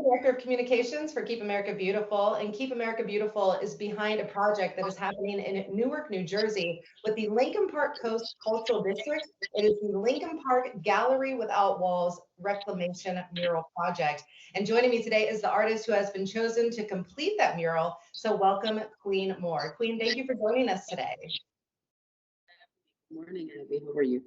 the Director of Communications for Keep America Beautiful, and Keep America Beautiful is behind a project that is happening in Newark, New Jersey with the Lincoln Park Coast Cultural District. It is the Lincoln Park Gallery Without Walls Reclamation Mural Project. And joining me today is the artist who has been chosen to complete that mural. So welcome, Kween Moore. Kween, thank you for joining us today. Good morning, Abby. How are you?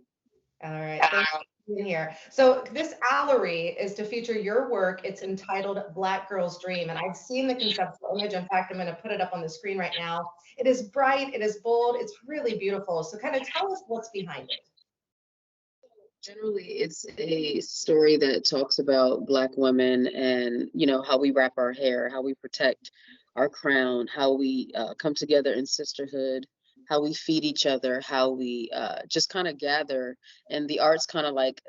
All right, thank you for being here. So this allery is to feature your work. It's entitled Black Girl's Dream, and I've seen the conceptual image. In fact, I'm going to put it up on the screen right now. It is bright, it is bold, it's really beautiful. So kind of tell us what's behind it. Generally, it's a story that talks about Black women and, how we wrap our hair, how we protect our crown, how we come together in sisterhood, how we feed each other, how we just kind of gather. And the arts kind of like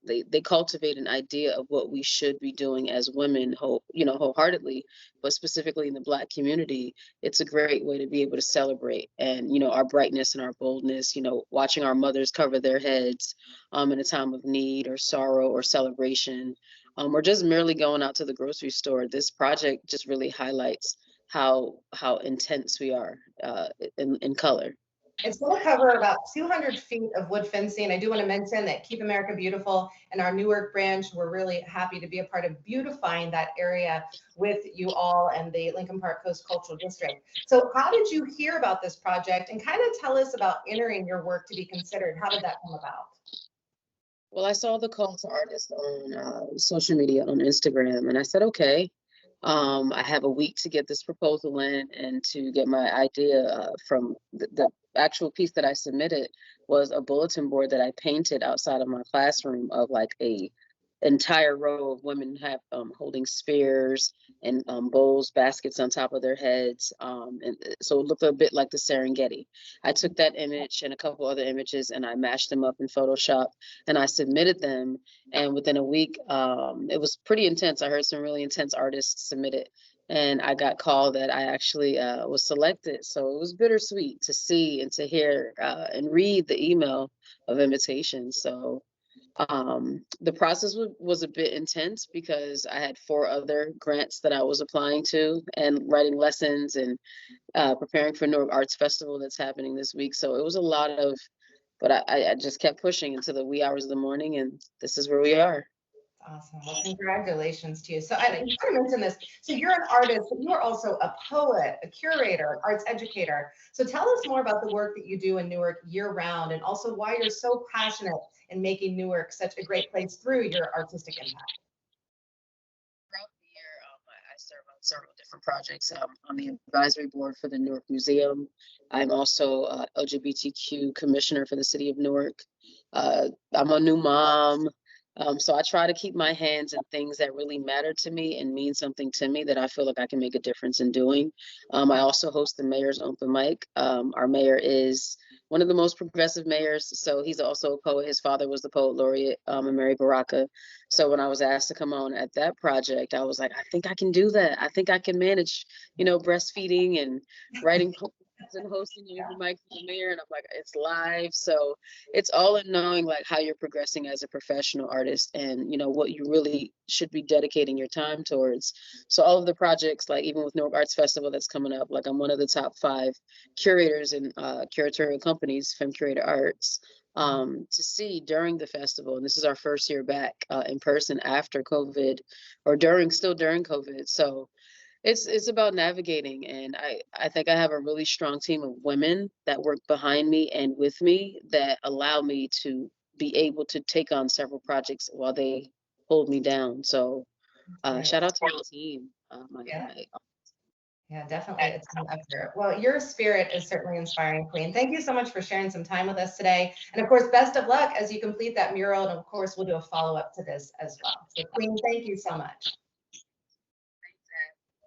they cultivate an idea of what we should be doing as women, wholeheartedly, but specifically in the Black community. It's a great way to be able to celebrate and, our brightness and our boldness, watching our mothers cover their heads in a time of need or sorrow or celebration, or just merely going out to the grocery store. This project just really highlights how intense we are in color. It's going to cover about 200 feet of wood fencing. I do want to mention that Keep America Beautiful and our Newark branch, we're really happy to be a part of beautifying that area with you all and the Lincoln Park Coast Cultural District. So how did you hear about this project, and kind of tell us about entering your work to be considered? How did that come about? Well, I saw the call to artists on social media, on Instagram, and I said, okay, I have a week to get this proposal in and to get my idea from the actual piece that I submitted was a bulletin board that I painted outside of my classroom of like a entire row of women have holding spears and bowls, baskets on top of their heads. And so it looked a bit like the Serengeti. I took that image and a couple other images and I mashed them up in Photoshop and I submitted them. And within a week, it was pretty intense. I heard some really intense artists submit it. And I got called that I actually was selected. So it was bittersweet to see and to hear and read the email of invitation. So the process was a bit intense because I had 4 other grants that I was applying to and writing lessons and preparing for Newark Arts Festival that's happening this week. So it was a lot of, but I just kept pushing into the wee hours of the morning, and this is where we are. Awesome. Well, congratulations to you. So I you kind of mentioned this. So you're an artist, but you are also a poet, a curator, an arts educator. So tell us more about the work that you do in Newark year round, and also why you're so passionate in making Newark such a great place through your artistic impact. Throughout the year, I serve on several different projects. On the advisory board for the Newark Museum. I'm also LGBTQ commissioner for the city of Newark. I'm a new mom. So I try to keep my hands in things that really matter to me and mean something to me that I feel like I can make a difference in doing. I also host the mayor's open mic. Our mayor is one of the most progressive mayors. So he's also a poet. His father was the poet laureate, Mary Baraka. So when I was asked to come on at that project, I was like, I think I can do that. I think I can manage, breastfeeding and writing poems and hosting the open mic for the mayor. And I'm like, it's live. So it's all in knowing like how you're progressing as a professional artist and what you really should be dedicating your time towards. So all of the projects, like even with Newark Arts Festival that's coming up, like I'm one of the top 5 curators in curatorial companies, Femme Curator Arts, to see during the festival. And this is our first year back in person after COVID, or still during COVID. So it's about navigating, and I think I have a really strong team of women that work behind me and with me that allow me to be able to take on several projects while they hold me down. So Right. shout out to my team. Yeah. Yeah, definitely. It's an effort. Well, your spirit is certainly inspiring, Kween. Thank you so much for sharing some time with us today. And of course, best of luck as you complete that mural. And of course, we'll do a follow-up to this as well. So Kween, thank you so much.